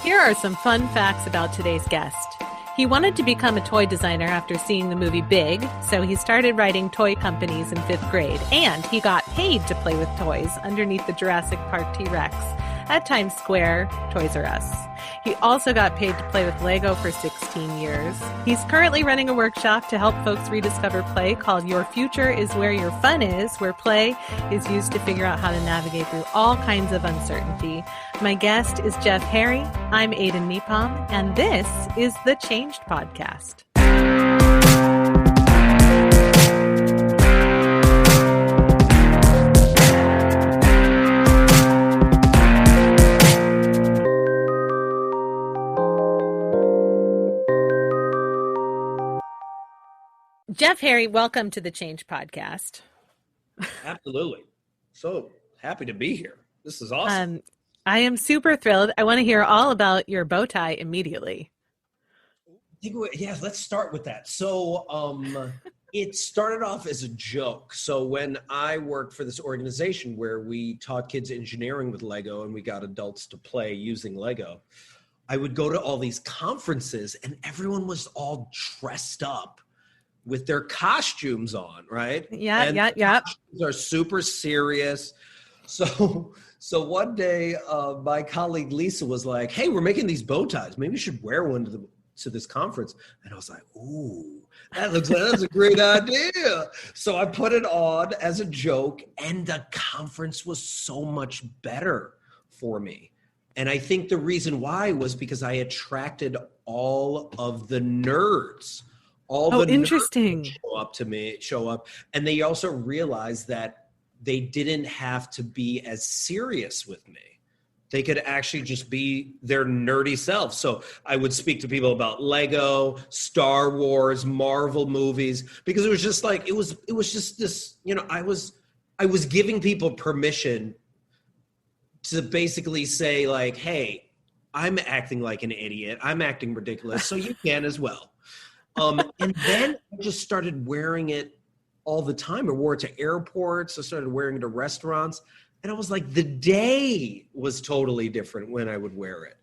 Here are some fun facts about today's guest. He wanted to become a toy designer after seeing the movie Big, so he started writing toy companies in 5th grade, and he got paid to play with toys underneath the Jurassic Park T-Rex at Times Square, Toys R Us. He also got paid to play with Lego for 16 years. He's currently running a workshop to help folks rediscover play called Your Future is Where Your Fun Is, where play is used to figure out how to navigate through all kinds of uncertainty. My guest is Jeff Harry. I'm Aiden Nepom, and this is the Changed Podcast. Jeff Harry, welcome to the Change Podcast. Absolutely. So happy to be here. This is awesome. I am super thrilled. I want to hear all about your bow tie immediately. Yeah, let's start with that. So it started off as a joke. So when I worked for this organization where we taught kids engineering with Lego and we got adults to play using Lego, I would go to all these conferences and everyone was all dressed up with their costumes on, right? Yeah. Costumes are super serious. So one day, my colleague Lisa was like, "Hey, we're making these bow ties. Maybe we should wear one to this conference." And I was like, "Ooh, that looks like that's a great idea." So I put it on as a joke, and the conference was so much better for me. And I think the reason why was because I attracted all of the nerds. Interesting. Show up. And they also realized that they didn't have to be as serious with me. They could actually just be their nerdy self. So I would speak to people about Lego, Star Wars, Marvel movies, because it was just like, it was just this, I was giving people permission to basically say like, hey, I'm acting like an idiot. I'm acting ridiculous. So you can as well. And then I just started wearing it all the time. I wore it to airports. I started wearing it to restaurants. And I was like, the day was totally different when I would wear it.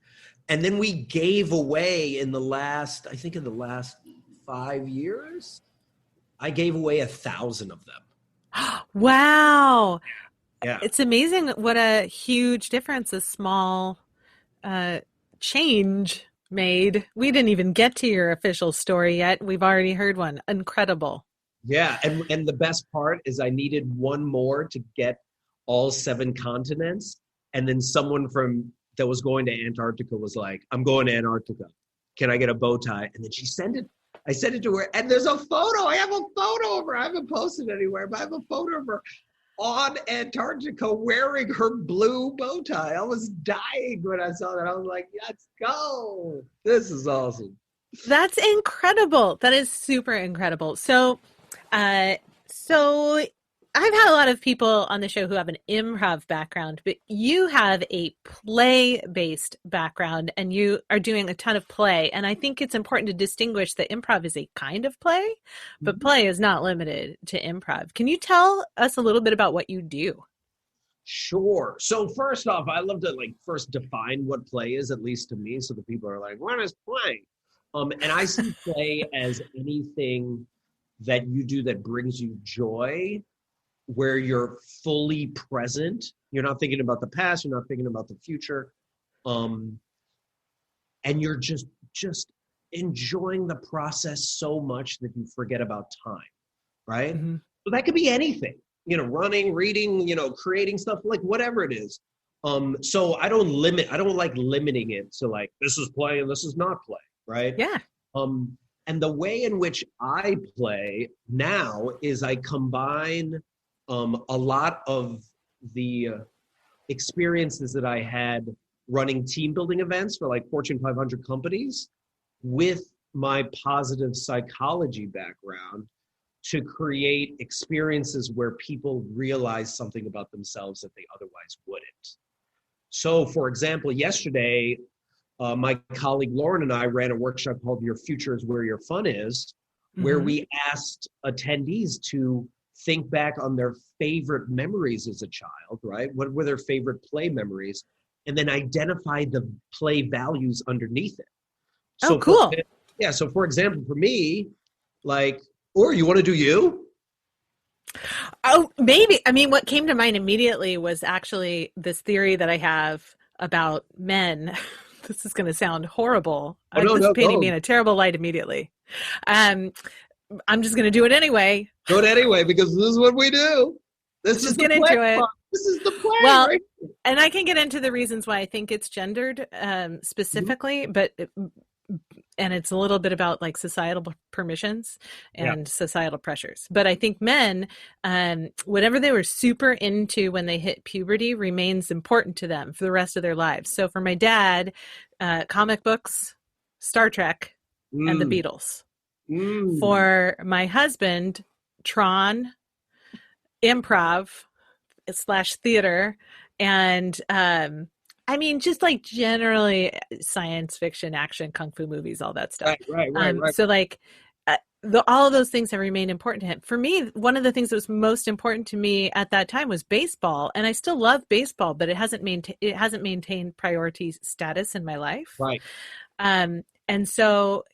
And then we gave away in the last 5 years, I gave away 1,000 of them. Wow. Yeah. It's amazing what a huge difference a small change made. We didn't even get to your official story yet. We've already heard one. Incredible. Yeah. And the best part is I needed one more to get all 7 continents. And then someone that was going to Antarctica was like, "I'm going to Antarctica. Can I get a bow tie?" And then she sent it. I sent it to her and there's a photo. I have a photo of her. I haven't posted it anywhere, but I have a photo of her on Antarctica wearing her blue bow tie. I was dying when I saw that. I was like, let's go. This is awesome. That's incredible. That is super incredible. So I've had a lot of people on the show who have an improv background, but you have a play-based background and you are doing a ton of play. And I think it's important to distinguish that improv is a kind of play, but play is not limited to improv. Can you tell us a little bit about what you do? Sure. So first off, I love to first define what play is, at least to me, so that people are like, what is play? And I see play as anything that you do that brings you joy, where you're fully present. You're not thinking about the past. You're not thinking about the future. And you're just enjoying the process so much that you forget about time, right? Mm-hmm. So that could be anything, running, reading, creating stuff, like whatever it is. So I don't like limiting it to like, this is play and this is not play, right? Yeah. And the way in which I play now is I combine a lot of the experiences that I had running team building events for like Fortune 500 companies with my positive psychology background to create experiences where people realize something about themselves that they otherwise wouldn't. So for example, yesterday, my colleague Lauren and I ran a workshop called Your Future is Where Your Fun Is, where we asked attendees to think back on their favorite memories as a child, right? What were their favorite play memories? and then identify the play values underneath it. Oh, So cool. so for example, for me, like, or you want to do you? Oh, maybe. I mean, what came to mind immediately was actually this theory that I have about men. This is going to sound horrible. Oh, no, This is no, painting me go. in a terrible light immediately. Um, I'm just going to do it anyway. Do it anyway, because this is what we do. This Let's is just the get play. into it. This is the play, Well, right? and I can get into the reasons why I think it's gendered Mhm. specifically, and it's a little bit about like societal permissions Yeah. and societal pressures. But I think men, whatever they were super into when they hit puberty remains important to them for the rest of their lives. So for my dad, comic books, Star Trek, and the Mm, Beatles. mm. For my husband, Tron, improv slash theater, and I mean, just like generally science fiction, action, kung fu movies, all that stuff. Right. So like all of those things have remained important to him. For me, one of the things that was most important to me at that time was baseball, and I still love baseball, but it hasn't maintained priority status in my life. Right. And so,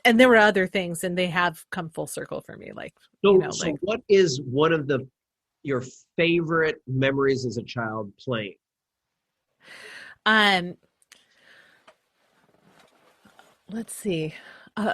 and there were other things, and they have come full circle for me. Like, So what is one of your favorite memories as a child playing? um, let's see.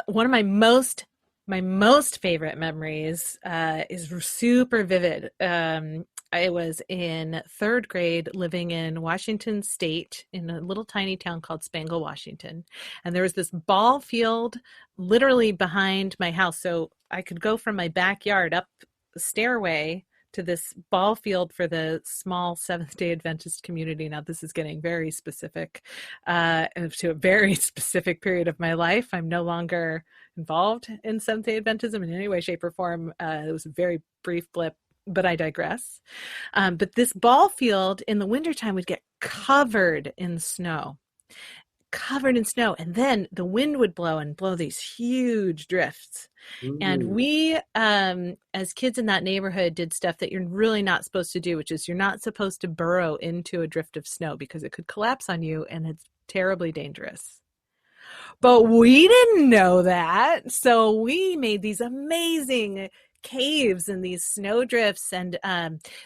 One of my most favorite memories is super vivid. I was in third grade living in Washington State in a little tiny town called Spangle, Washington. And there was this ball field literally behind my house. So I could go from my backyard up the stairway to this ball field for the small Seventh-day Adventist community. Now, this is getting very specific to a very specific period of my life. I'm no longer involved in Seventh-day Adventism in any way, shape, or form. It was a very brief blip, but I digress. But this ball field in the wintertime would get covered in snow. And then the wind would blow and blow these huge drifts. And Mm. we, as kids in that neighborhood, did stuff that you're really not supposed to do, which is you're not supposed to burrow into a drift of snow because it could collapse on you and it's terribly dangerous. But we didn't know that. So we made these amazing caves and these snow drifts. And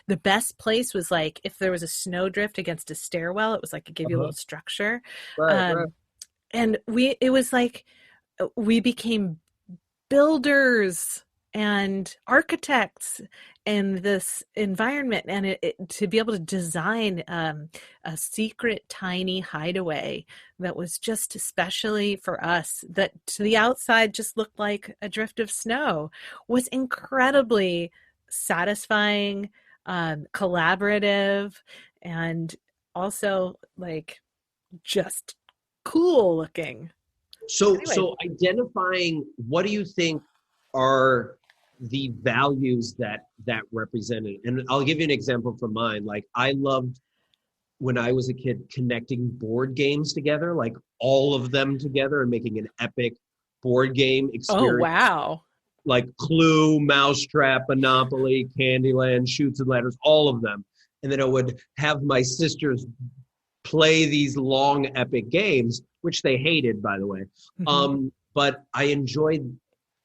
the best place was like if there was a snow drift against a stairwell, it was like it gave you a Uh-huh. little structure. Right. And it was like we became builders and architects in this environment, and to be able to design a secret tiny hideaway that was just especially for us, that to the outside just looked like a drift of snow, was incredibly satisfying, collaborative, and also like just cool looking. Anyway. So identifying, what do you think are the values that represented? And I'll give you an example from mine. Like, I loved when I was a kid connecting board games together, like all of them together, and making an epic board game Oh, experience, wow. like Clue, Mousetrap, Monopoly, Candyland, Shoots and Ladders, all of them. And then I would have my sisters play these long epic games, which they hated, by the way. Mm-hmm. But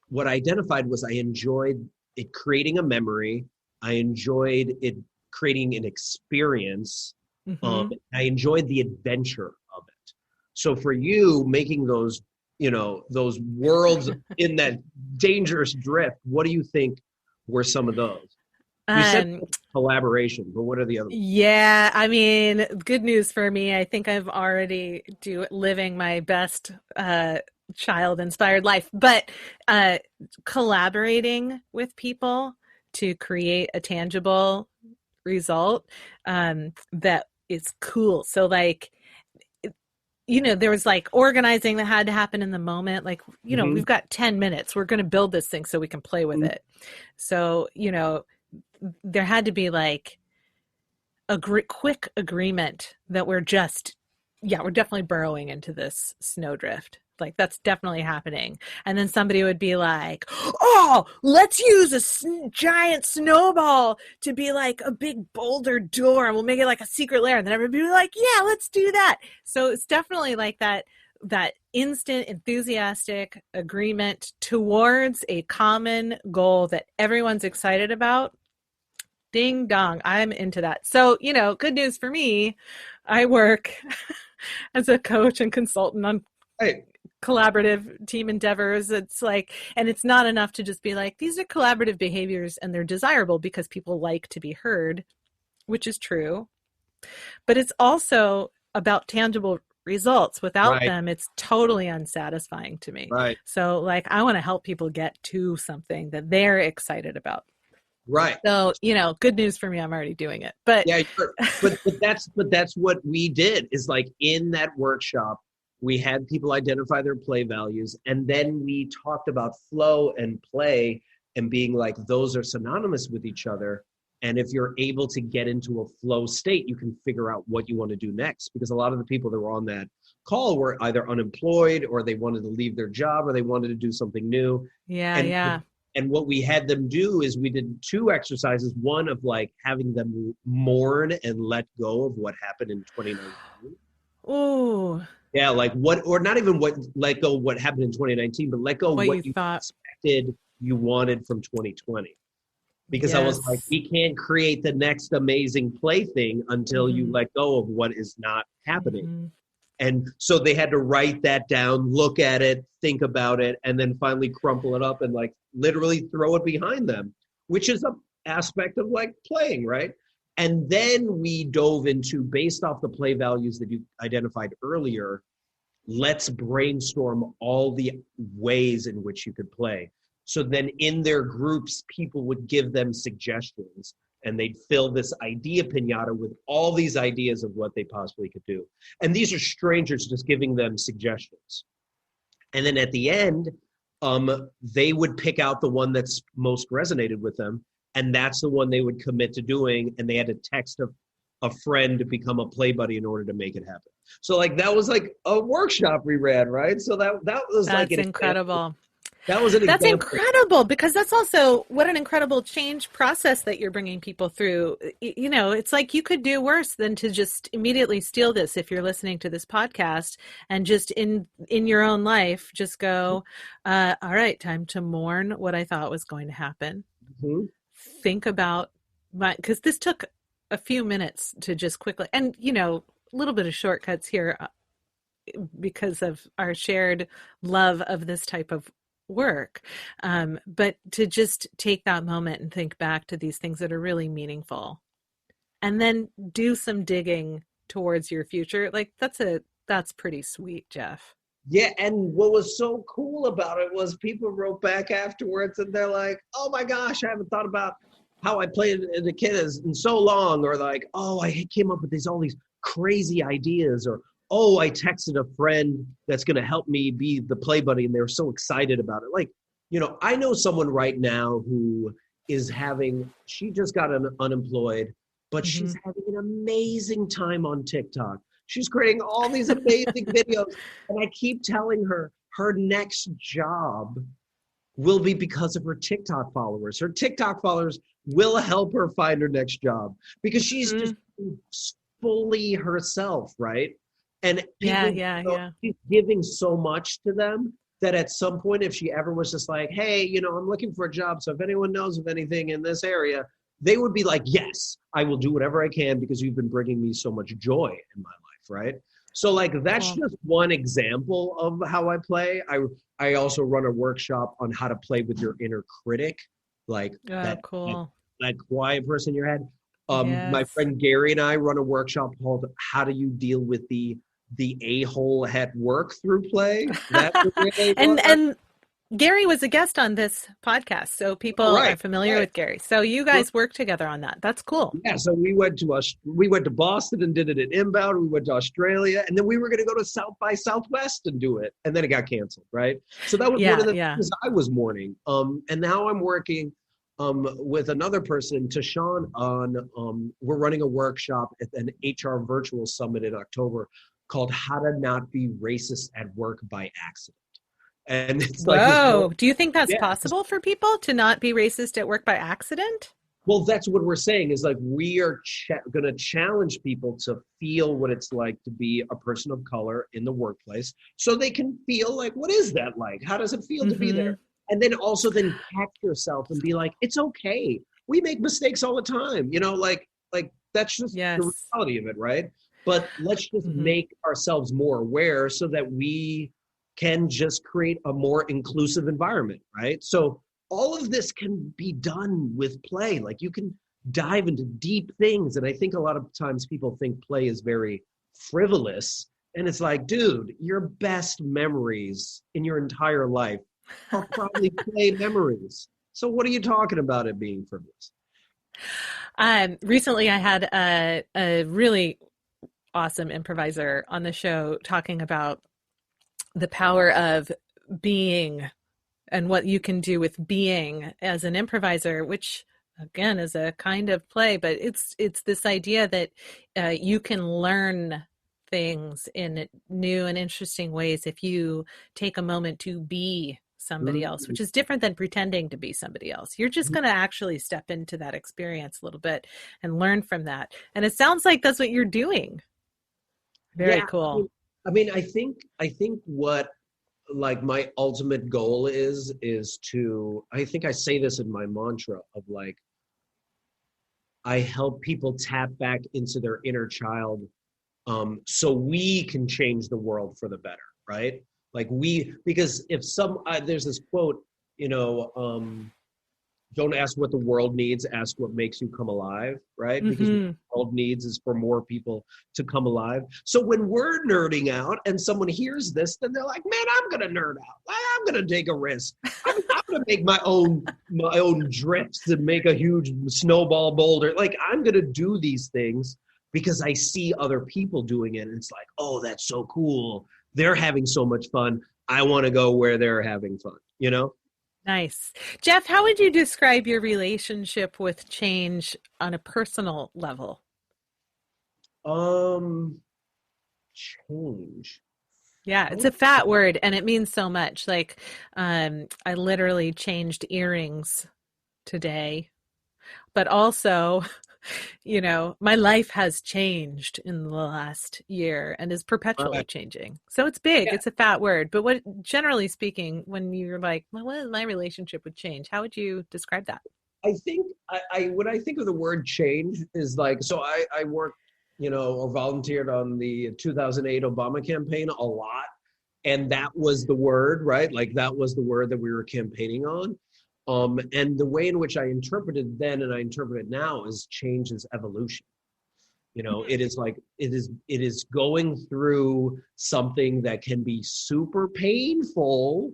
what I identified was I enjoyed it creating a memory. I enjoyed it creating an experience. Mm-hmm. I enjoyed the adventure of it. So for you, making those worlds in that dangerous drift, what do you think were some of those? You said Um, collaboration, but what are the other ones? yeah, I mean, good news for me. I think I've already living my best child inspired life, but collaborating with people to create a tangible result that is cool. So like there was like organizing that had to happen in the moment. Like, Mhm. we've got 10 minutes. We're going to build this thing so we can play with it. So, there had to be like a quick agreement that we're definitely burrowing into this snowdrift. Like that's definitely happening. And then somebody would be like, oh, let's use a giant snowball to be like a big boulder door and we'll make it like a secret lair. And then everybody would be like, yeah, let's do that. So it's definitely like that instant enthusiastic agreement towards a common goal that everyone's excited about. Ding dong, I'm into that. So, good news for me, I work as a coach and consultant on collaborative team endeavors. It's like, and it's not enough to just be like, these are collaborative behaviors and they're desirable because people like to be heard, which is true. But it's also about tangible results. Without them, it's totally unsatisfying to me. Right. So like, I want to help people get to something that they're excited about. Right. So, good news for me, I'm already doing it. But yeah, but that's what we did is like in that workshop, we had people identify their play values, and then we talked about flow and play and being like, those are synonymous with each other. And if you're able to get into a flow state, you can figure out what you want to do next. Because a lot of the people that were on that call were either unemployed or they wanted to leave their job or they wanted to do something new. And what we had them do is we did 2 exercises. One of like having them mourn and let go of what happened in 2019. Ooh. Yeah, like what, or not even let go of what happened in 2019, but let go of what you thought expected you wanted from 2020. Because I was like, we can't create the next amazing play thing until you let go of what is not happening. And so they had to write that down, look at it, think about it, and then finally crumple it up and like literally throw it behind them, which is an aspect of like playing, right? And then we dove into, based off the play values that you identified earlier, let's brainstorm all the ways in which you could play. So then in their groups, people would give them suggestions and they'd fill this idea piñata with all these ideas of what they possibly could do. And these are strangers just giving them suggestions. And then at the end, they would pick out the one that's most resonated with them. And that's the one they would commit to doing. And they had to text a friend to become a play buddy in order to make it happen. So like, that was like a workshop we ran, right? So that was that's like incredible. That's incredible, because that's also what an incredible change process that you're bringing people through. It's like you could do worse than to just immediately steal this if you're listening to this podcast and just in your own life, just go, all right, time to mourn what I thought was going to happen. Think about because this took a few minutes to just quickly, and, a little bit of shortcuts here because of our shared love of this type of work, but to just take that moment and think back to these things that are really meaningful and then do some digging towards your future. Like that's pretty sweet, Jeff. Yeah. And what was so cool about it was people wrote back afterwards and they're like, oh my gosh, I haven't thought about how I played as a kid in so long, or like, oh, I came up with all these crazy ideas, or oh, I texted a friend that's going to help me be the play buddy, and they were so excited about it. Like, I know someone right now who is she just got unemployed, but she's having an amazing time on TikTok. She's creating all these amazing videos, and I keep telling her next job will be because of her TikTok followers. Her TikTok followers will help her find her next job because she's just fully herself, right? And she's giving so much to them that at some point, if she ever was just like, hey, I'm looking for a job, so if anyone knows of anything in this area, they would be like, yes, I will do whatever I can because you've been bringing me so much joy in my life, right? So like, that's just one example of how I play. I also run a workshop on how to play with your inner critic, like that quiet person in your head. My friend Gary and I run a workshop called How Do You Deal with the A-hole at Work Through Play. And Gary was a guest on this podcast, so people are familiar with Gary. So you guys work together on that. That's cool. Yeah, so we went to Boston and did it at Inbound. We went to Australia, and then we were going to go to South by Southwest and do it, and then it got canceled, right? So that was one of the things I was mourning. And now I'm working with another person, Tashawn, on we're running a workshop at an HR virtual summit in October called How to Not Be Racist at Work by Accident. And it's Whoa. like this whole, Do you think that's yeah, possible for people to not be racist at work by accident? well, that's what we're saying is like we are going to challenge people to feel what it's like to be a person of color in the workplace so they can feel like, what is that like? How does it feel to be there? And then also then catch yourself and be like, it's okay. We make mistakes all the time. You know, like that's just the reality of it, right? But let's just make ourselves more aware so that we can just create a more inclusive environment, right? So all of this can be done with play. Like you can dive into deep things. And I think a lot of times people think play is very frivolous. And it's like, dude, your best memories in your entire life are probably play memories. So what are you talking about it being frivolous? Recently I had a really awesome improviser on the show talking about the power of being and what you can do with being as an improviser, which again is a kind of play, but it's this idea that you can learn things in new and interesting ways if you take a moment to be somebody else, which is different than pretending to be somebody else. You're just going to actually step into that experience a little bit and learn from that. And it sounds like that's what you're doing. Very cool. I mean, I think what like my ultimate goal is to, I think I say this in my mantra of like, I help people tap back into their inner child so we can change the world for the better, right? Like because if there's this quote, you know, don't ask what the world needs, ask what makes you come alive, right? Because what the world needs is for more people to come alive. So when we're nerding out and someone hears this, then they're like, man, I'm going to nerd out. I'm going to take a risk. I'm going to make my own drifts and make a huge snowball boulder. Like I'm going to do these things because I see other people doing it. And it's like, oh, that's so cool. They're having so much fun. I want to go where they're having fun, you know? Nice. Jeff, how would you describe your relationship with change on a personal level? Change. Yeah, it's a fat word and it means so much. Like, I literally changed earrings today, but also, you know, my life has changed in the last year and is perpetually changing. So it's big. Yeah. It's a fat word. But what, generally speaking, when you're like, well, what is my relationship with change? How would you describe that? I think when I think of the word change is like, so I worked, you know, or volunteered on the 2008 Obama campaign a lot. And that was the word, right? Like that was the word that we were campaigning on. And the way in which I interpreted then and I interpret it now is change is evolution. You know, it is like, it is going through something that can be super painful,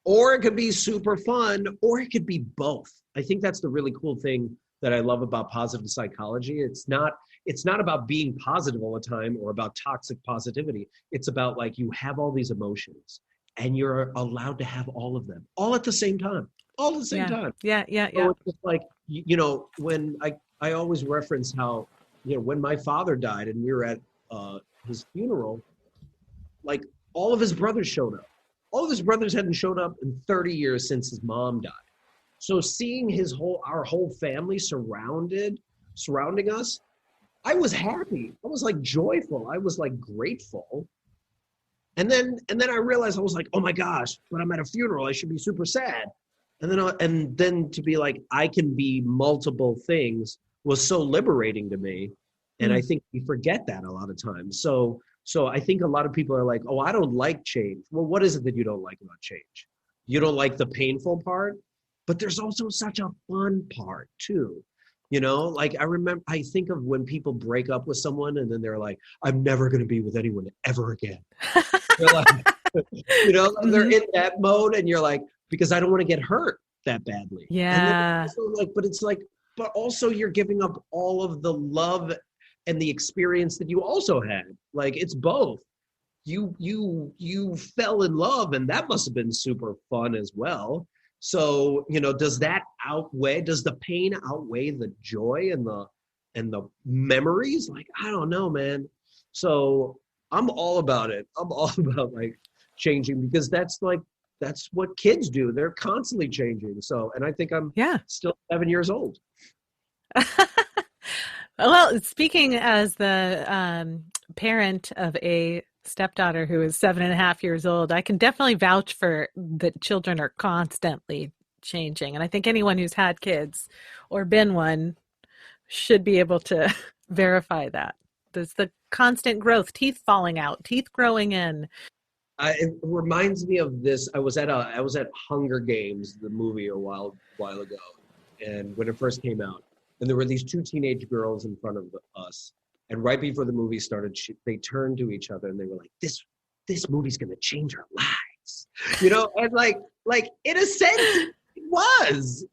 or it could be super fun, or it could be both. I think that's the really cool thing that I love about positive psychology. It's not about being positive all the time or about toxic positivity. It's about like you have all these emotions and you're allowed to have all of them all at the same time, time. Yeah. So it's just like, you know, when I always reference how, you know, when my father died and we were at his funeral, like all of his brothers showed up. All of his brothers hadn't showed up in 30 years since his mom died. So seeing our whole family surrounding us, I was happy. I was like joyful. I was like grateful. And then I realized I was like, oh my gosh, when I'm at a funeral, I should be super sad. And then to be like, I can be multiple things was so liberating to me. And I think we forget that a lot of times. So I think a lot of people are like, oh, I don't like change. Well, what is it that you don't like about change? You don't like the painful part, but there's also such a fun part too. You know, like I think of when people break up with someone and then they're like, I'm never going to be with anyone ever again. They're like, you know, they're in that mode and you're like, because I don't want to get hurt that badly. Yeah. But also you're giving up all of the love and the experience that you also had. Like it's both. You fell in love and that must have been super fun as well. So, you know, does the pain outweigh the joy and the memories? Like, I don't know, man. So I'm all about it. I'm all about like changing, because that's what kids do. They're constantly changing. So, and I think I'm Yeah. still 7 years old. Well, speaking as the parent of a stepdaughter who is 7.5 years old, I can definitely vouch for that children are constantly changing. And I think anyone who's had kids or been one should be able to verify that. There's the constant growth, teeth falling out, teeth growing in. It reminds me of this. I was at Hunger Games, the movie, a while ago, and when it first came out, and there were these two teenage girls in front of us, and right before the movie started, they turned to each other and they were like, "This movie's gonna change our lives," and like in a sense. It was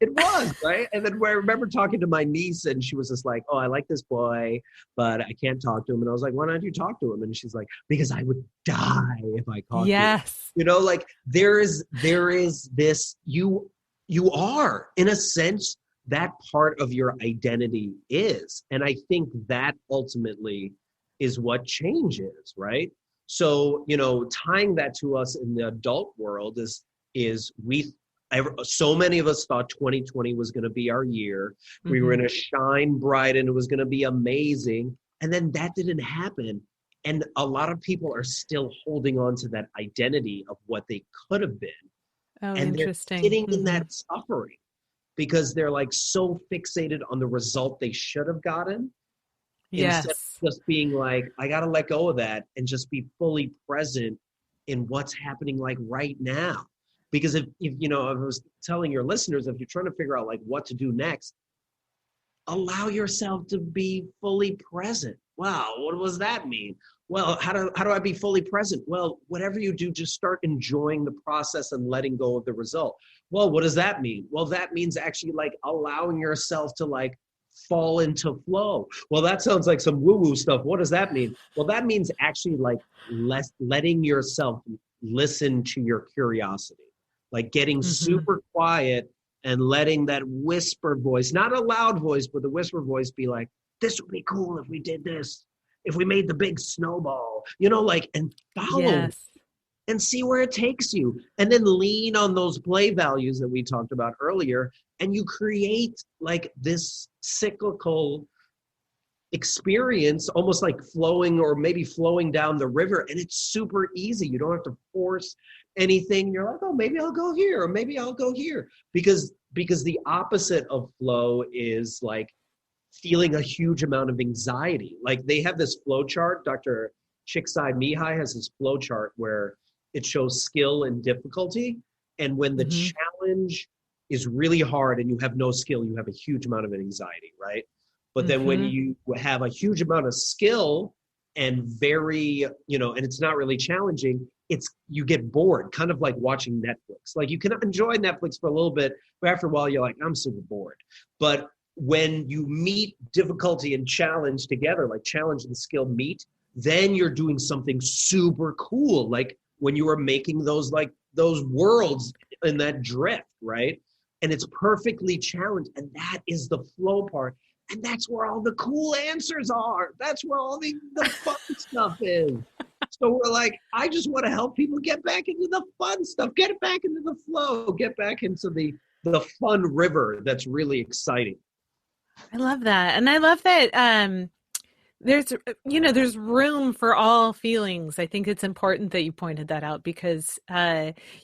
right. And then I remember talking to my niece, and she was just like, "Oh, I like this boy, but I can't talk to him." And I was like, "Why don't you talk to him?" And she's like, "Because I would die if I talked to him." Yes. Like there is this, you are, in a sense, that part of your identity is. And I think that ultimately is what change is, right? So, tying that to us in the adult world is so many of us thought 2020 was going to be our year. We were going to shine bright and it was going to be amazing. And then that didn't happen. And a lot of people are still holding on to that identity of what they could have been. Oh, And interesting. they're sitting in that suffering because they're like so fixated on the result they should have gotten. Yes. Instead of just being like, I got to let go of that and just be fully present in what's happening like right now. Because if I was telling your listeners, if you're trying to figure out like what to do next, allow yourself to be fully present. Wow, what does that mean? Well, how do I be fully present? Well, whatever you do, just start enjoying the process and letting go of the result. Well, what does that mean? Well, that means actually like allowing yourself to like fall into flow. Well, that sounds like some woo-woo stuff. What does that mean? Well, that means actually like letting yourself listen to your curiosity. Like getting super quiet and letting that whisper voice, not a loud voice, but the whisper voice be like, this would be cool if we did this, if we made the big snowball, and follow and see where it takes you. And then lean on those play values that we talked about earlier. And you create like this cyclical experience, almost like flowing or maybe flowing down the river. And it's super easy. You don't have to force anything. You're like, oh, maybe I'll go here or maybe I'll go here, because the opposite of flow is like feeling a huge amount of anxiety. Like they have this flow chart. Dr. Mihai has this flow chart where it shows skill and difficulty. And when the challenge is really hard and you have no skill, you have a huge amount of anxiety, right? But then when you have a huge amount of skill and very, and it's not really challenging, you get bored, kind of like watching Netflix. Like you can enjoy Netflix for a little bit, but after a while you're like, I'm super bored. But when you meet difficulty and challenge together, like challenge and skill meet, then you're doing something super cool. Like when you are making those worlds in that drift, right? And it's perfectly challenged. And that is the flow part. And that's where all the cool answers are. That's where all the fun stuff is. So we're like, I just want to help people get back into the fun stuff, get back into the flow, get back into the fun river that's really exciting. I love that. And I love that there's room for all feelings. I think it's important that you pointed that out because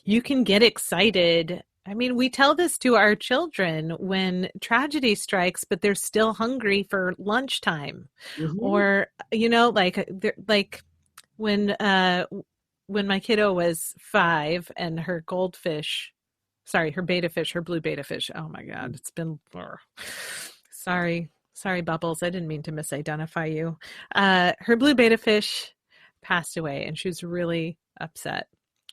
you can get excited. I mean, we tell this to our children when tragedy strikes, but they're still hungry for lunchtime. Or, like when my kiddo was 5 and her her beta fish, her blue beta fish. Oh my God, it's been, sorry, Bubbles. I didn't mean to misidentify you. Her blue beta fish passed away and she was really upset.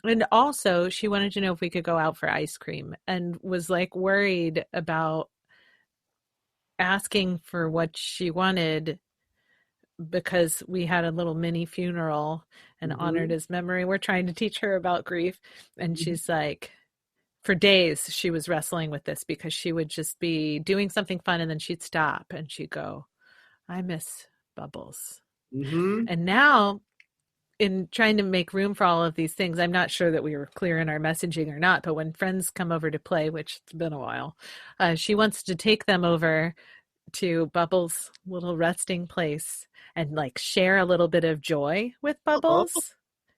And also she wanted to know if we could go out for ice cream and was like worried about asking for what she wanted because we had a little mini funeral and honored his memory. We're trying to teach her about grief. And she's like, for days she was wrestling with this because she would just be doing something fun and then she'd stop and she'd go, I miss Bubbles. Mm-hmm. And now, in trying to make room for all of these things, I'm not sure that we were clear in our messaging or not, but when friends come over to play, which it's been a while, she wants to take them over to Bubbles' little resting place and like share a little bit of joy with Oh, Bubbles.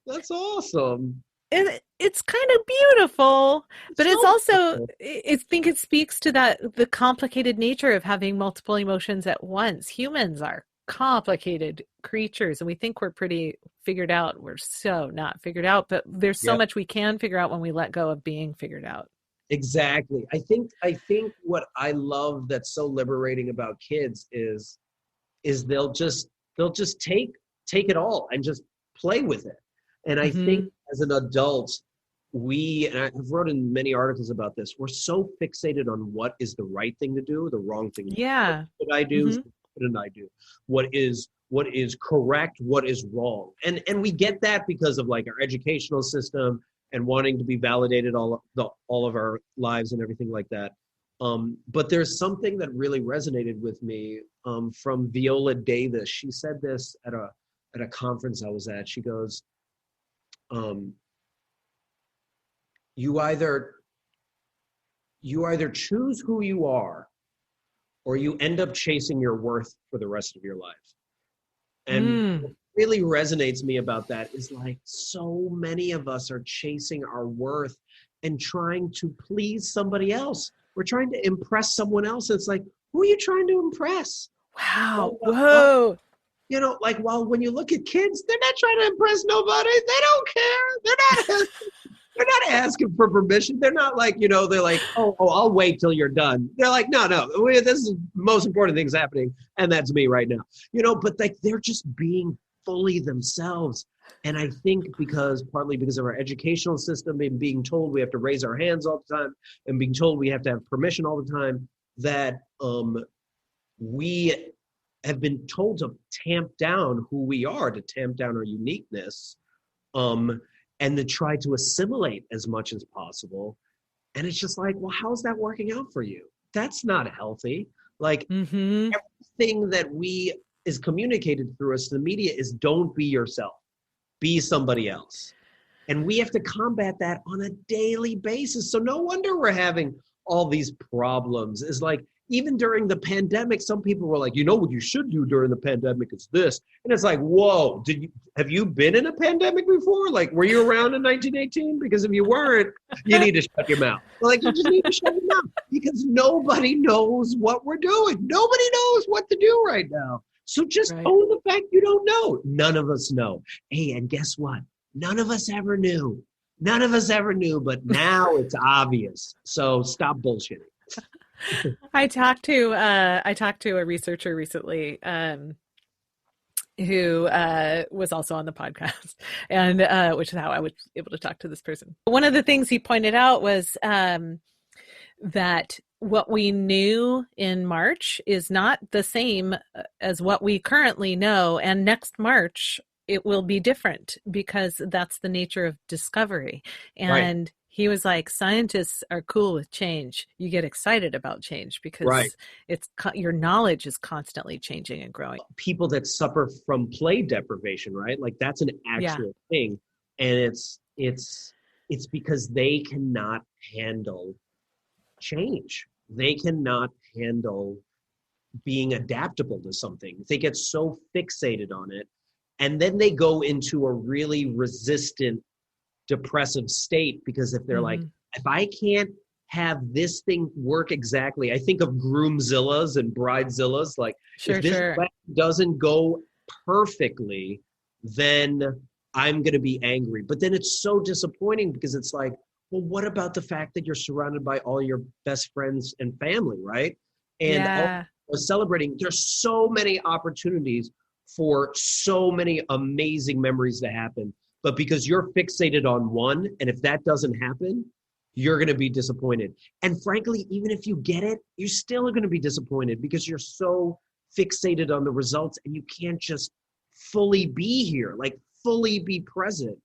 that's awesome. And it's kind of beautiful, It's but it's so also, beautiful. I think it speaks to the complicated nature of having multiple emotions at once. Humans are complicated creatures, and we think we're pretty figured out. We're so not figured out, but there's so Yep. much we can figure out when we let go of being figured out. Exactly. I think what I love that's so liberating about kids is they'll just take it all and just play with it. And I think Hmm. as an adult, and I've wrote in many articles about this, we're so fixated on what is the right thing to do, the wrong thing to do. What Yeah. should I do? Hmm. What shouldn't I do? What is correct? What is wrong? And we get that because of like our educational system and wanting to be validated all of our lives and everything like that. But there's something that really resonated with me from Viola Davis. She said this at a conference I was at. She goes, um, "You either choose who you are, or you end up chasing your worth for the rest of your life." And what Mm. really resonates me about that is like so many of us are chasing our worth and trying to please somebody else. We're trying to impress someone else. It's like, who are you trying to impress? Wow. Well, Whoa. like, well, when you look at kids, they're not trying to impress nobody. They don't care. They're not asking for permission. They're not like, they're like, oh, I'll wait till you're done. They're like, no, this is the most important thing's happening, and that's me right now. But like they're just being fully themselves. And I think partly because of our educational system and being told we have to raise our hands all the time and being told we have to have permission all the time, that we have been told to tamp down who we are, to tamp down our uniqueness. And to try to assimilate as much as possible. And it's just like, well, how's that working out for you? That's not healthy. Like Hmm. everything that is communicated through us, the media, is don't be yourself, be somebody else. And we have to combat that on a daily basis. So no wonder we're having all these problems. Is like, even during the pandemic, some people were like, what you should do during the pandemic is this. And it's like, whoa, have you been in a pandemic before? Like, were you around in 1918? Because if you weren't, you need to shut your mouth. Like, you just need to shut your mouth because nobody knows what we're doing. Nobody knows what to do right now. So just Right. own the fact you don't know. None of us know. Hey, and guess what? None of us ever knew. None of us ever knew, but now it's obvious. So stop bullshitting. I talked to a researcher recently who was also on the podcast, and which is how I was able to talk to this person. One of the things he pointed out was that what we knew in March is not the same as what we currently know, and next March it will be different because that's the nature of discovery. Right. And he was like, scientists are cool with change. You get excited about change because Right. your knowledge is constantly changing and growing. People that suffer from play deprivation, right? Like that's an actual thing. And it's because they cannot handle change. They cannot handle being adaptable to something. They get so fixated on it. And then they go into a really resistant, depressive state because if they're like, if I can't have this thing work exactly, I think of groomzillas and bridezillas. Like, if this wedding doesn't go perfectly, then I'm going to be angry. But then it's so disappointing because it's like, well, what about the fact that you're surrounded by all your best friends and family, right? And celebrating, there's so many opportunities for so many amazing memories to happen. But because you're fixated on one, and if that doesn't happen, you're going to be disappointed. And frankly, even if you get it, you're still going to be disappointed because you're so fixated on the results and you can't just fully be here, like fully be present.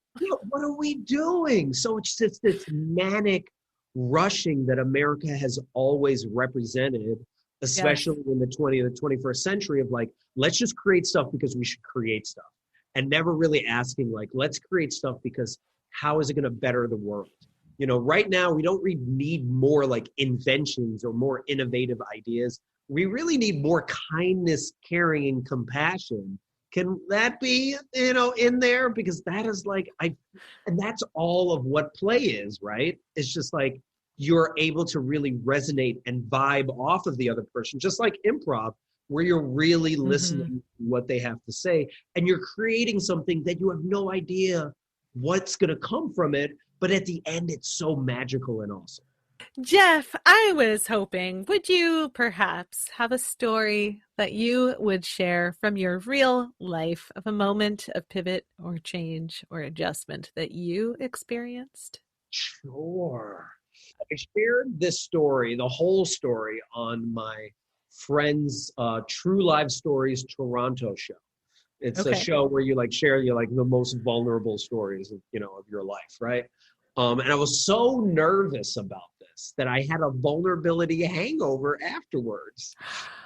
What are we doing? So it's just this manic rushing that America has always represented especially in the 21st century of like, let's just create stuff because we should create stuff, and never really asking like, let's create stuff because how is it going to better the world? You know, right now we don't really need more like inventions or more innovative ideas. We really need more kindness, caring, and compassion. Can that be, you know, in there? Because that is like, and that's all of what play is, right? It's just like, you're able to really resonate and vibe off of the other person, just like improv, where you're really listening to what they have to say, and you're creating something that you have no idea what's going to come from it, but at the end, it's so magical and awesome. Jeff, I was hoping, would you perhaps have a story that you would share from your real life of a moment of pivot or change or adjustment that you experienced? Sure. I shared this story, the whole story, on my friend's True Live Stories Toronto show. It's a show where you like share the most vulnerable stories of, you know, of your life, right? And I was so nervous about this that I had a vulnerability hangover afterwards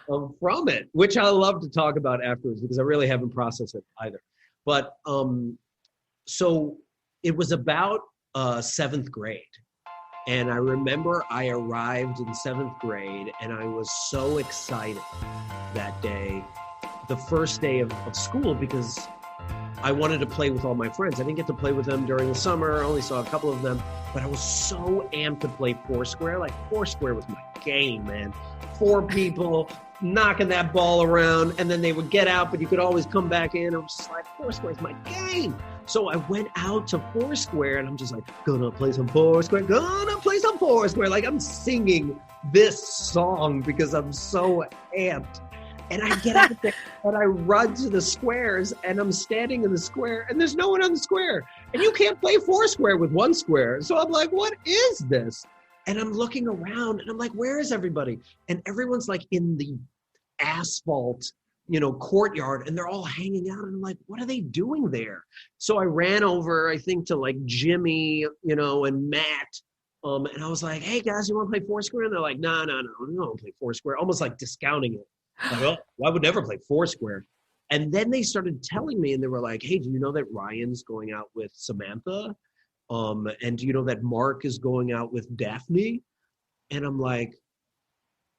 from it, which I love to talk about afterwards because I really haven't processed it either. But so it was about 7th grade. And I remember I arrived in 7th grade and I was so excited that day, the first day of school, because I wanted to play with all my friends. I didn't get to play with them during the summer. I only saw a couple of them, but I was so amped to play Foursquare. Like, Foursquare was my game, man. 4 people knocking that ball around, and then they would get out, but you could always come back in. I was just like, Foursquare is my game. So I went out to Foursquare, and I'm just like, gonna play some Foursquare, gonna play some Foursquare. Like, I'm singing this song because I'm so amped. And I get out there and I run to the squares, and I'm standing in the square and there's no one on the square. And you can't play Foursquare with 1 square. So I'm like, what is this? And I'm looking around and I'm like, where is everybody? And everyone's like in the asphalt, you know, courtyard, and they're all hanging out. And I'm like, what are they doing there? So I ran over, I think, to like Jimmy, you know, and Matt. And I was like, hey guys, you want to play Foursquare? And they're like, no, we don't play Foursquare. Almost like discounting it. Like, oh, I would never play Foursquare. And then they started telling me, and they were like, hey, do you know that Ryan's going out with Samantha? And do you know that Mark is going out with Daphne? And I'm like,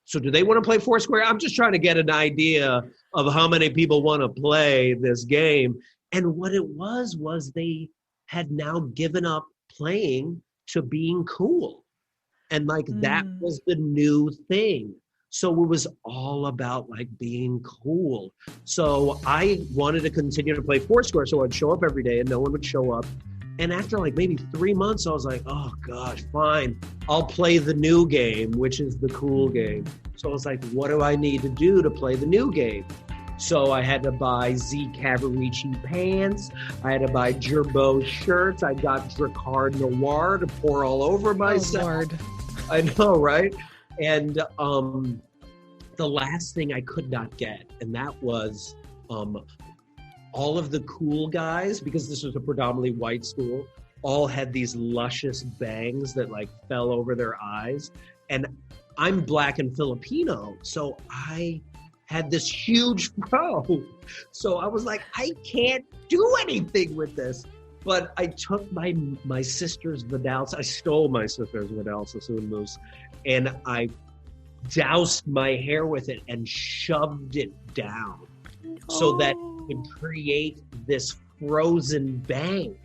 so do they want to play Foursquare? I'm just trying to get an idea of how many people want to play this game. And what it was they had now given up playing to being cool. And like that was the new thing. So it was all about like being cool. So I wanted to continue to play Foursquare. So I'd show up every day and no one would show up. And after like maybe 3 months, I was like, oh gosh, fine. I'll play the new game, which is the cool game. So I was like, what do I need to do to play the new game? So I had to buy Z Cavaricci pants. I had to buy Gerbeau shirts. I got Drakkar Noir to pour all over myself. Oh, Lord. I know, right? And the last thing I could not get, and that was all of the cool guys, because this was a predominantly white school, all had these luscious bangs that like fell over their eyes. And I'm Black and Filipino, so I had this huge fro. So I was like, I can't do anything with this. But I took my sister's Vidal. I stole my sister's Vidal Sassoon mousse, and I doused my hair with it and shoved it down so that it would create this frozen bang.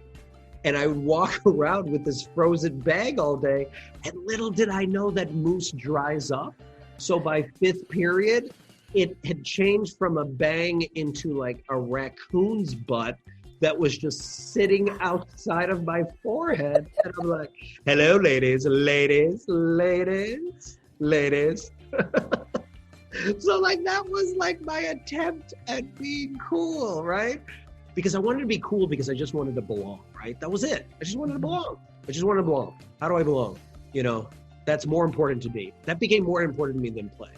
And I would walk around with this frozen bang all day. And little did I know that mousse dries up. So by 5th period, it had changed from a bang into like a raccoon's butt that was just sitting outside of my forehead. And I'm like, hello, ladies. So like that was like my attempt at being cool, right? Because I wanted to be cool because I just wanted to belong, right? That was it. I just wanted to belong. How do I belong? You know, that's more important to me. That became more important to me than play.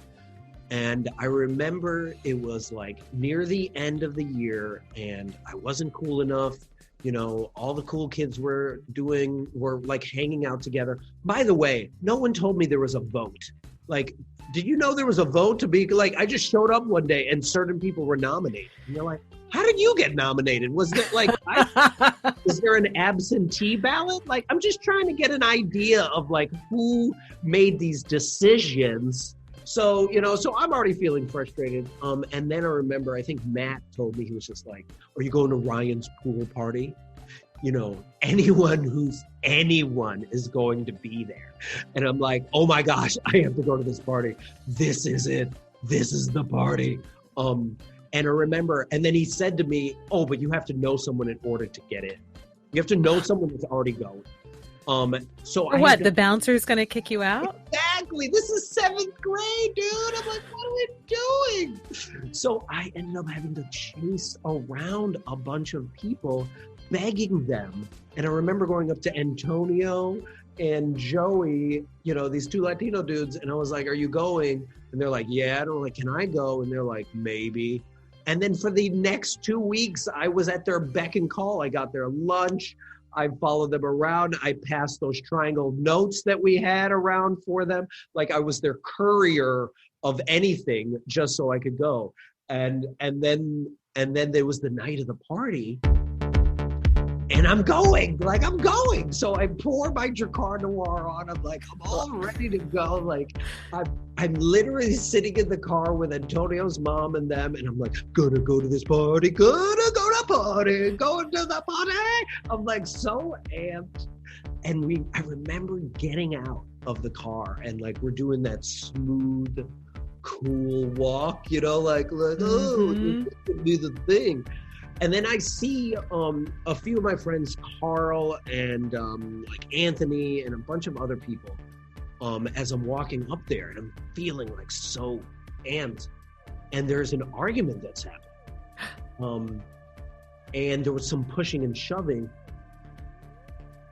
And I remember it was like near the end of the year and I wasn't cool enough. You know, all the cool kids were like hanging out together. By the way, no one told me there was a vote. like, did you know there was a vote to be like, I just showed up one day and certain people were nominated. And you're like, how did you get nominated? Was it like, is there an absentee ballot? Like, I'm just trying to get an idea of like who made these decisions. So, so I'm already feeling frustrated. And then I remember, I think Matt told me, he was just like, are you going to Ryan's pool party? Anyone is going to be there. And I'm like, oh my gosh, I have to go to this party. This is it. This is the party. And I remember, and then he said to me, oh, but you have to know someone in order to get in. You have to know someone that's already going. The bouncer's going to kick you out? Exactly. This is 7th grade, dude. I'm like, what are we doing? So I ended up having to chase around a bunch of people, begging them. And I remember going up to Antonio and Joey, these 2 Latino dudes. And I was like, are you going? And they're like, yeah. And I'm like, can I go? And they're like, maybe. And then for the next 2 weeks, I was at their beck and call. I got their lunch. I followed them around. I passed those triangle notes that we had around for them. Like I was their courier of anything just so I could go. And then there was the night of the party. And I'm going. So I pour my Dracar Noir on. I'm like, I'm all ready to go. Like, I'm literally sitting in the car with Antonio's mom and them. And I'm like, gonna go to this party, going to the party. I'm like so amped. And I remember getting out of the car and like, we're doing that smooth, cool walk, like, oh, this could be the thing. And then I see a few of my friends, Carl and like Anthony and a bunch of other people as I'm walking up there, and I'm feeling like so amped. And there's an argument that's happening. And there was some pushing and shoving.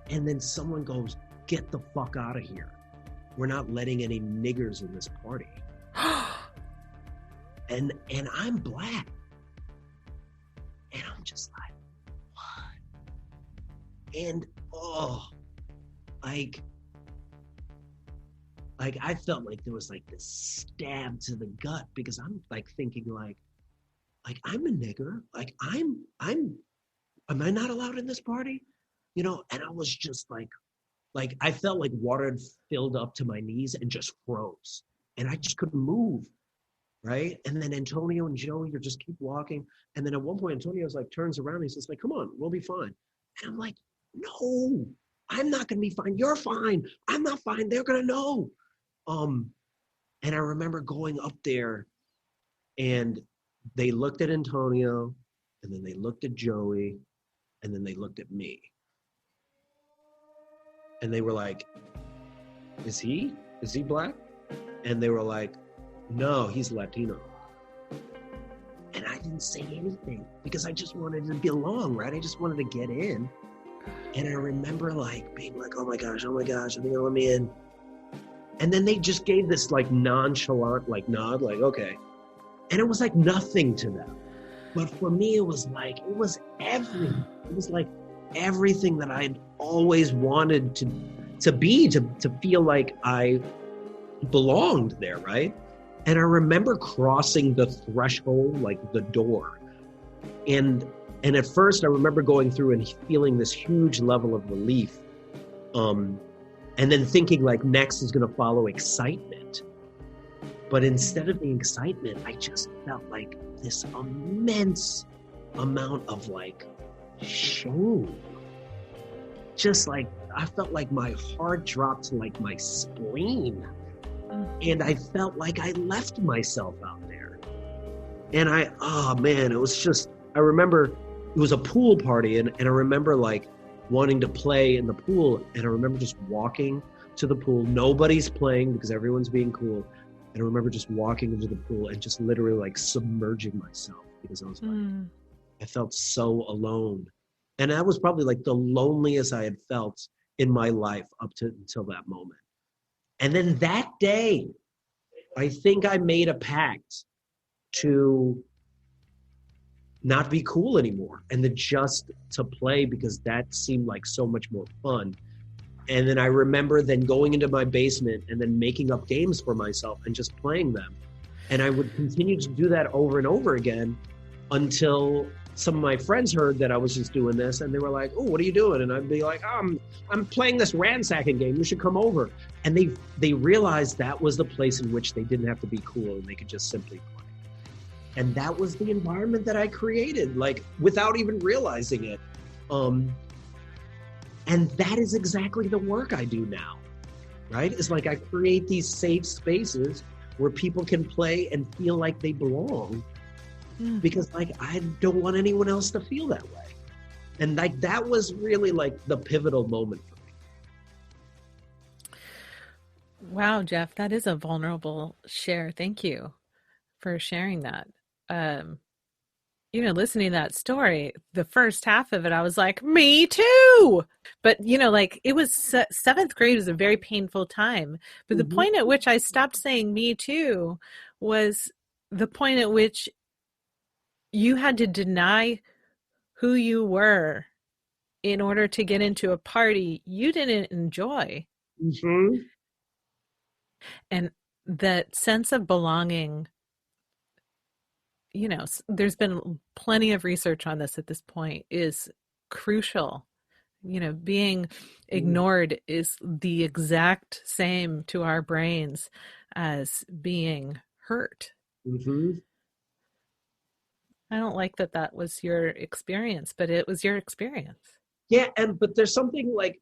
And then someone goes, get the fuck out of here. We're not letting any niggers in this party. And I'm black. And I'm just like, what? And, I felt like there was like this stab to the gut, because I'm like thinking like I'm a nigger. Like am I not allowed in this party? And I was just like I felt like water had filled up to my knees and just froze. And I just couldn't move. Right. And then Antonio and Joey are just keep walking. And then at one point, Antonio's like turns around and he says like, come on, we'll be fine. And I'm like, no, I'm not going to be fine. You're fine. I'm not fine. They're going to know. And I remember going up there and they looked at Antonio and then they looked at Joey and then they looked at me. And they were like, is he black? And they were like, no, he's Latino. And I didn't say anything because I just wanted to belong, right? I just wanted to get in. And I remember like being like, oh my gosh, are they gonna let me in? And then they just gave this like nonchalant like nod, like, okay. And it was like nothing to them. But for me, it was everything. It was like everything that I'd always wanted to be, to feel like I belonged there, right? And I remember crossing the threshold, like the door. And at first I remember going through and feeling this huge level of relief. And then thinking like next is going to follow excitement. But instead of the excitement, I just felt like this immense amount of like shame. Just like, I felt like my heart dropped to like my spleen. And I felt like I left myself out there. And it was just, I remember it was a pool party and I remember like wanting to play in the pool. And I remember just walking to the pool. Nobody's playing because everyone's being cool. And I remember just walking into the pool and just literally like submerging myself because I was like, I felt so alone. And that was probably like the loneliest I had felt in my life until that moment. And then that day, I think I made a pact to not be cool anymore and to play because that seemed like so much more fun. And then I remember then going into my basement and then making up games for myself and just playing them. And I would continue to do that over and over again until some of my friends heard that I was just doing this, and they were like, "Oh, what are you doing?" And I'd be like, I'm playing this ransacking game. You should come over." And they realized that was the place in which they didn't have to be cool and they could just simply play. And that was the environment that I created, like without even realizing it. And that is exactly the work I do now, right? It's like I create these safe spaces where people can play and feel like they belong, because like I don't want anyone else to feel that way. And like that was really like the pivotal moment for me. Wow, Jeff, that is a vulnerable share. Thank you for sharing that. Listening to that story, the first half of it, I was like, me too. But, like it was seventh grade was a very painful time. But the point at which I stopped saying me too was the point at which you had to deny who you were in order to get into a party you didn't enjoy. Mm-hmm. And that sense of belonging, there's been plenty of research on this at this point, is crucial. Being ignored is the exact same to our brains as being hurt. Mm-hmm. I don't like that was your experience, but it was your experience. Yeah, but there's something like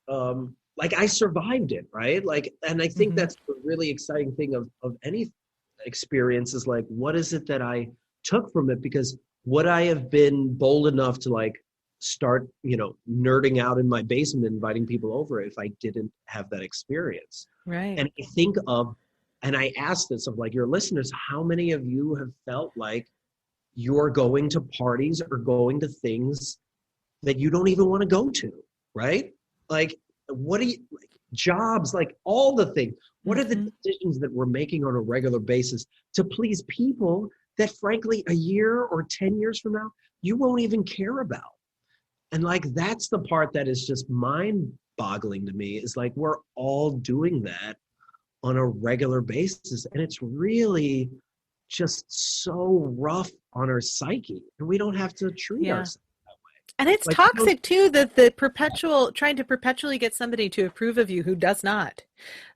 I survived it, right? Like, and I think that's the really exciting thing of any experience is like, what is it that I took from it? Because would I have been bold enough to like start, nerding out in my basement, inviting people over if I didn't have that experience? Right. And I think and I asked this of like your listeners, how many of you have felt like you're going to parties or going to things that you don't even want to go to, right? Like, what do you, like, jobs, like all the things, what are the decisions that we're making on a regular basis to please people that frankly, a year or 10 years from now, you won't even care about? And like, that's the part that is just mind boggling to me, is like, we're all doing that on a regular basis. And it's really just so rough on our psyche, and we don't have to treat ourselves that way. And it's like, toxic too, that the trying to perpetually get somebody to approve of you who does not.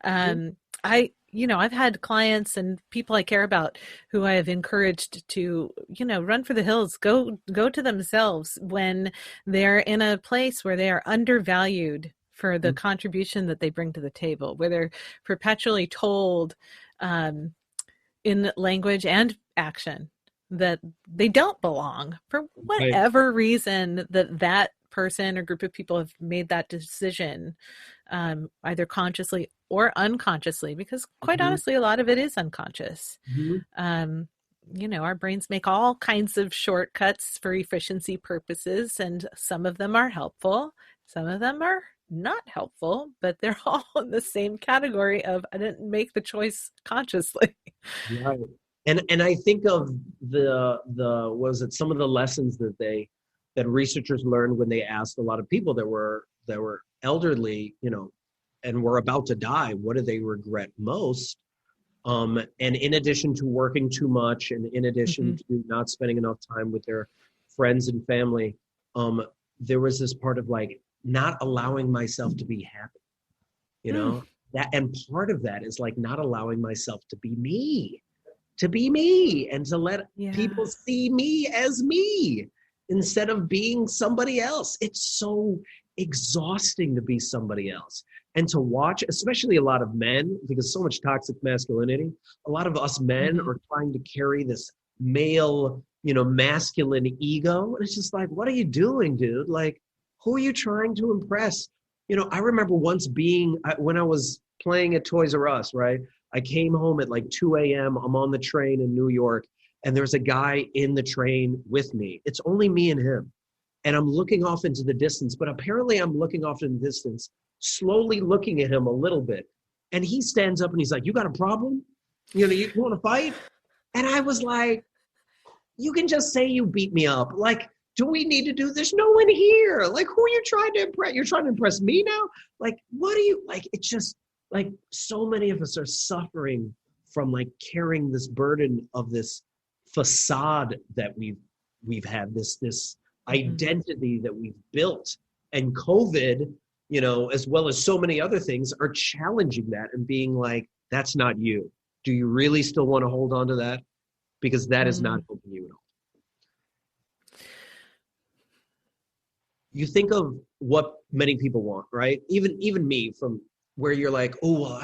I've had clients and people I care about who I have encouraged to, run for the hills, go to themselves when they're in a place where they are undervalued for the contribution that they bring to the table, where they're perpetually told in language and action that they don't belong for whatever reason that person or group of people have made that decision, either consciously or unconsciously, because quite honestly, a lot of it is unconscious. Our brains make all kinds of shortcuts for efficiency purposes, and some of them are helpful, some of them are not helpful, but they're all in the same category of I didn't make the choice consciously. Right. And I think of some of the lessons that researchers learned when they asked a lot of people that were elderly, and were about to die, what do they regret most? And in addition to working too much, and in addition to not spending enough time with their friends and family, there was this part of like not allowing myself to be happy, that, and part of that is like not allowing myself to be me, and to let people see me as me instead of being somebody else. It's so exhausting to be somebody else, and to watch, especially a lot of men, because so much toxic masculinity, a lot of us men are trying to carry this male, masculine ego. And it's just like, what are you doing, dude? Like, who are you trying to impress? I remember once when I was playing at Toys R Us, right? I came home at like 2 a.m. I'm on the train in New York, and there's a guy in the train with me. It's only me and him. And I'm looking off into the distance, but apparently I'm looking off in the distance, slowly looking at him a little bit. And he stands up and he's like, "You got a problem? You want to fight?" And I was like, "You can just say you beat me up. Like, do we need to do this? No one here. Like, who are you trying to impress? You're trying to impress me now? Like, what are you, like, it's just, like, so many of us are suffering from, like, carrying this burden of this facade that we've had, this identity that we've built. And COVID, you know, as well as so many other things, are challenging that and being like, that's not you. Do you really still want to hold on to that? Because that is not helping you at all. You think of what many people want, right? Even me, from where you're like, oh, well,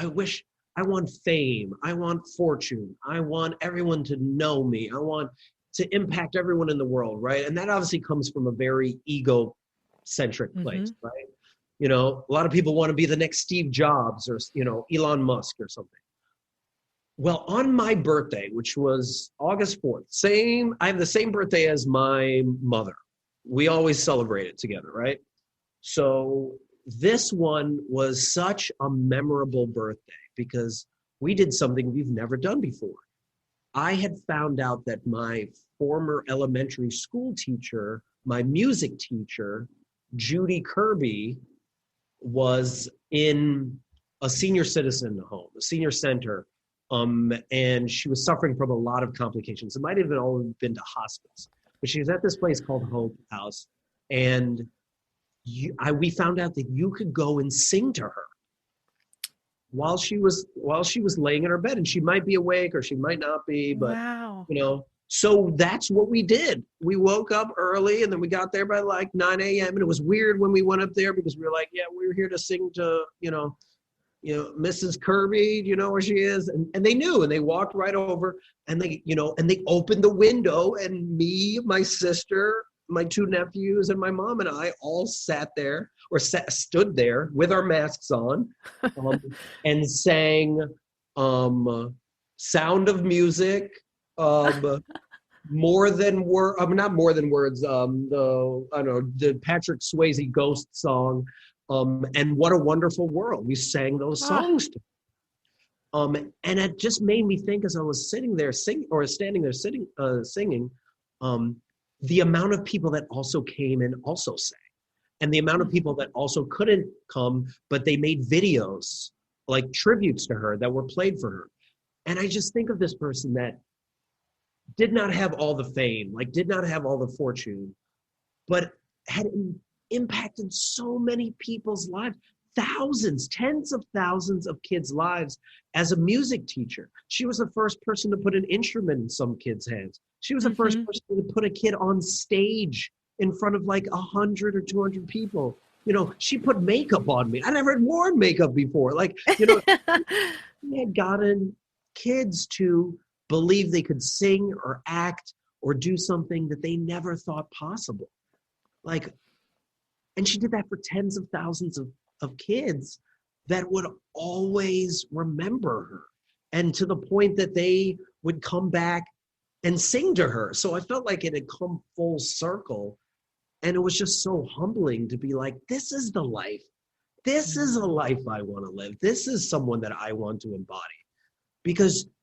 I want fame. I want fortune. I want everyone to know me. I want to impact everyone in the world, right? And that obviously comes from a very ego-centric place, right? You know, a lot of people want to be the next Steve Jobs or, you know, Elon Musk or something. Well, on my birthday, which was August 4th, I have the same birthday as my mother. We always celebrate it together, right? So this one was such a memorable birthday because we did something we've never done before. I had found out that my former elementary school teacher, my music teacher, Judy Kirby, was in a senior citizen home, a senior center, and she was suffering from a lot of complications. It might have all been to hospice, but she was at this place called Hope House, and we found out that you could go and sing to her while she was laying in her bed, and she might be awake or she might not be, but wow. You know, so that's what we did. We woke up early and then we got there by like 9 a.m. and it was weird when we went up there because we were like, yeah, we're here to sing to, you know, Mrs. Kirby, you know where she is? And they knew, and they walked right over and they, you know, and they opened the window, and me, my sister, my two nephews, and my mom and I all stood there with our masks on, and sang Sound of Music, More Than Words, not More Than Words, the Patrick Swayze Ghost song, and What a Wonderful World. We sang those songs to and it just made me think, as I was standing there singing, the amount of people that also came and also sang, and the amount of people that also couldn't come, but they made videos, like tributes to her that were played for her. And I just think of this person that did not have all the fame, like did not have all the fortune, but had impacted so many people's lives, thousands, tens of thousands of kids' lives as a music teacher. She was the first person to put an instrument in some kids' hands. She was the first person to put a kid on stage in front of like 100 or 200 people. You know, she put makeup on me. I never had worn makeup before. Like, you know, she had gotten kids to believe they could sing or act or do something that they never thought possible. Like, and she did that for tens of thousands of kids that would always remember her, and to the point that they would come back and sing to her. So I felt like it had come full circle, and it was just so humbling to be like, this is the life. This is a life I want to live. This is someone that I want to embody.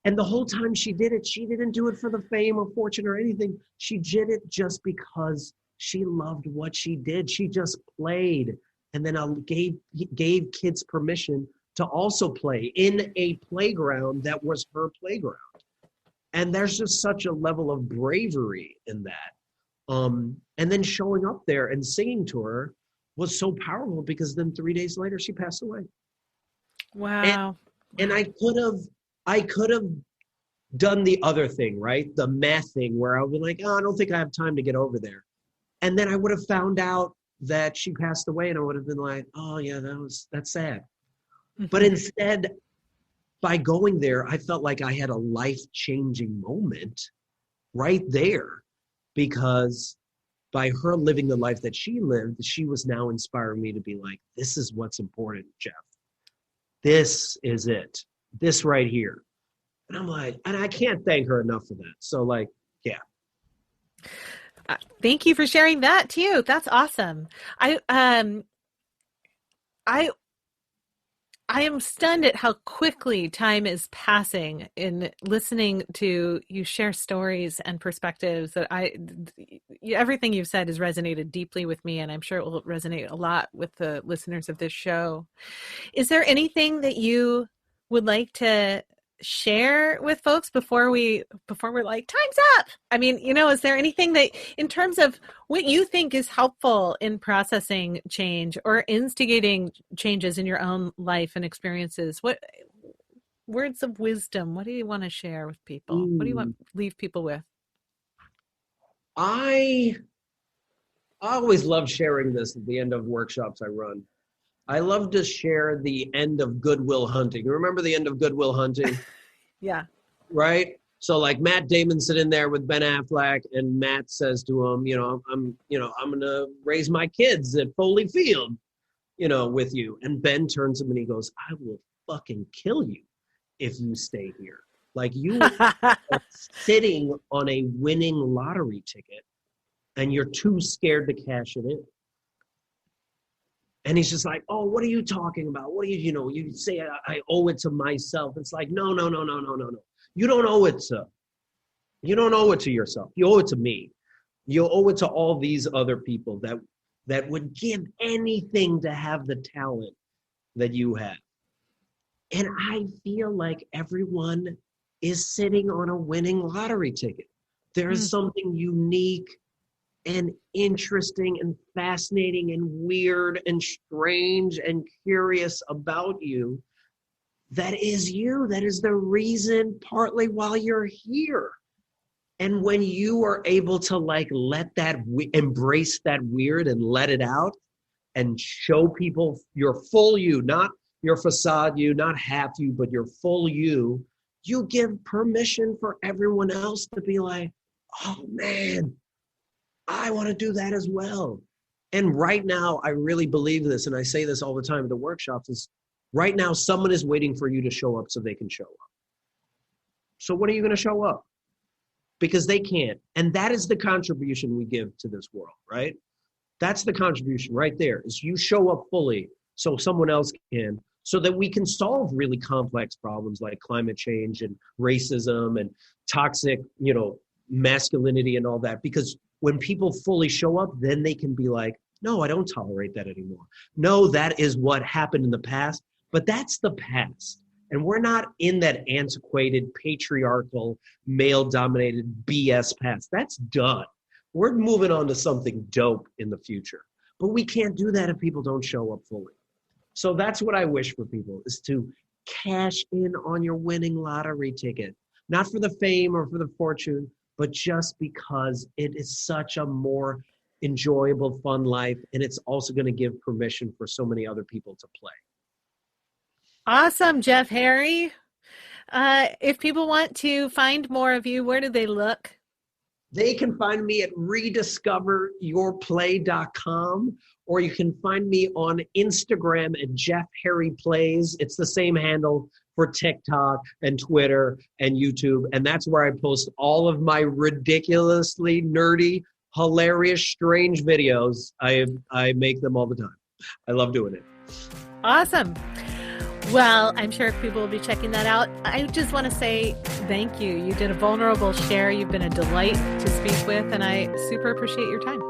And the whole time she did it, she didn't do it for the fame or fortune or anything. She did it just because she loved what she did. She just played, and then gave kids permission to also play in a playground that was her playground. And there's just such a level of bravery in that. And then showing up there and singing to her was so powerful, because then 3 days later she passed away. Wow. And I could have done the other thing, right? The math thing, where I would be like, oh, I don't think I have time to get over there. And then I would have found out that she passed away, and I would have been like, oh yeah, that's sad. But instead, by going there, I felt like I had a life-changing moment right there, because by her living the life that she lived, she was now inspiring me to be like, this is what's important, Jeff. This is it. This right here. And I'm like, and I can't thank her enough for that. So like, yeah. Thank you for sharing that too. That's awesome. I am stunned at how quickly time is passing in listening to you share stories and perspectives that everything you've said has resonated deeply with me, and I'm sure it will resonate a lot with the listeners of this show. Is there anything that you would like to share with folks before we're like, time's up? I mean, is there anything that, in terms of what you think is helpful in processing change or instigating changes in your own life and experiences? What words of wisdom, what do you want to share with people? What do you want to leave people with? I always love sharing this at the end of workshops I run. I love to share the end of Good Will Hunting. Remember the end of Good Will Hunting? Yeah. Right? So like Matt Damon sitting there with Ben Affleck, and Matt says to him, I'm going to raise my kids at Foley Field, with you. And Ben turns to him and he goes, I will fucking kill you if you stay here. Like, you are sitting on a winning lottery ticket and you're too scared to cash it in. And he's just like, oh, what are you talking about? What do you say I owe it to myself. It's like, no. You don't owe it to yourself. You owe it to me. You owe it to all these other people that would give anything to have the talent that you have. And I feel like everyone is sitting on a winning lottery ticket. There's something unique and interesting and fascinating and weird and strange and curious about you. That is you. That is the reason partly why you're here. And when you are able to let that, embrace that weird and let it out and show people your full you, not your facade you, not half you, but your full you, you give permission for everyone else to be like, oh man, I want to do that as well. And right now, I really believe this, and I say this all the time at the workshops, is right now someone is waiting for you to show up so they can show up. So when are you going to show up? Because they can't. And that is the contribution we give to this world, right? That's the contribution right there, is you show up fully so someone else can, so that we can solve really complex problems like climate change and racism and toxic, masculinity and all that. Because when people fully show up, then they can be like, no, I don't tolerate that anymore. No, that is what happened in the past, but that's the past. And we're not in that antiquated, patriarchal, male-dominated BS past. That's done. We're moving on to something dope in the future. But we can't do that if people don't show up fully. So that's what I wish for people, is to cash in on your winning lottery ticket. Not for the fame or for the fortune, but just because it is such a more enjoyable, fun life. And it's also going to give permission for so many other people to play. Awesome, Jeff Harry. If people want to find more of you, where do they look? They can find me at rediscoveryourplay.com, or you can find me on Instagram at Jeff Harry Plays. It's the same handle for TikTok and Twitter and YouTube. And that's where I post all of my ridiculously nerdy, hilarious, strange videos. I make them all the time. I love doing it. Awesome. Well, I'm sure people will be checking that out. I just want to say thank you. You did a vulnerable share. You've been a delight to speak with, and I super appreciate your time.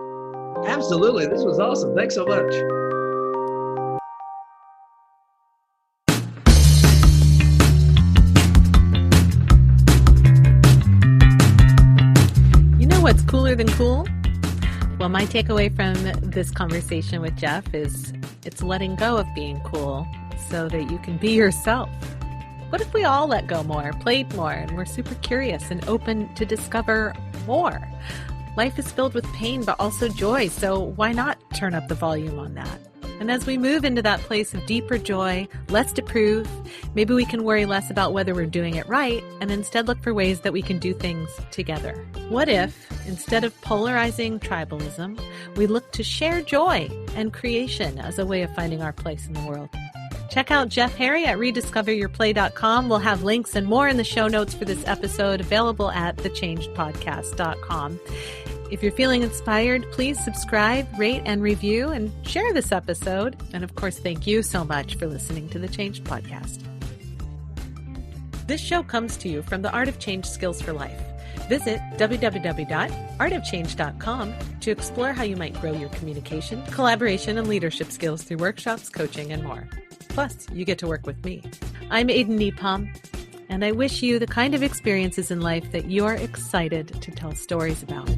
Absolutely. This was awesome. Thanks so much. You know what's cooler than cool? Well, my takeaway from this conversation with Jeff is it's letting go of being cool so that you can be yourself. What if we all let go more, played more, and we're super curious and open to discover more? Life is filled with pain, but also joy, so why not turn up the volume on that? And as we move into that place of deeper joy, less to prove, maybe we can worry less about whether we're doing it right and instead look for ways that we can do things together. What if, instead of polarizing tribalism, we look to share joy and creation as a way of finding our place in the world? Check out Jeff Harry at rediscoveryourplay.com. We'll have links and more in the show notes for this episode available at thechangedpodcast.com. If you're feeling inspired, please subscribe, rate, and review, and share this episode. And of course, thank you so much for listening to The Changed Podcast. This show comes to you from the Art of Change Skills for Life. Visit www.artofchange.com to explore how you might grow your communication, collaboration, and leadership skills through workshops, coaching, and more. Plus, you get to work with me. I'm Aiden Nepom, and I wish you the kind of experiences in life that you're excited to tell stories about.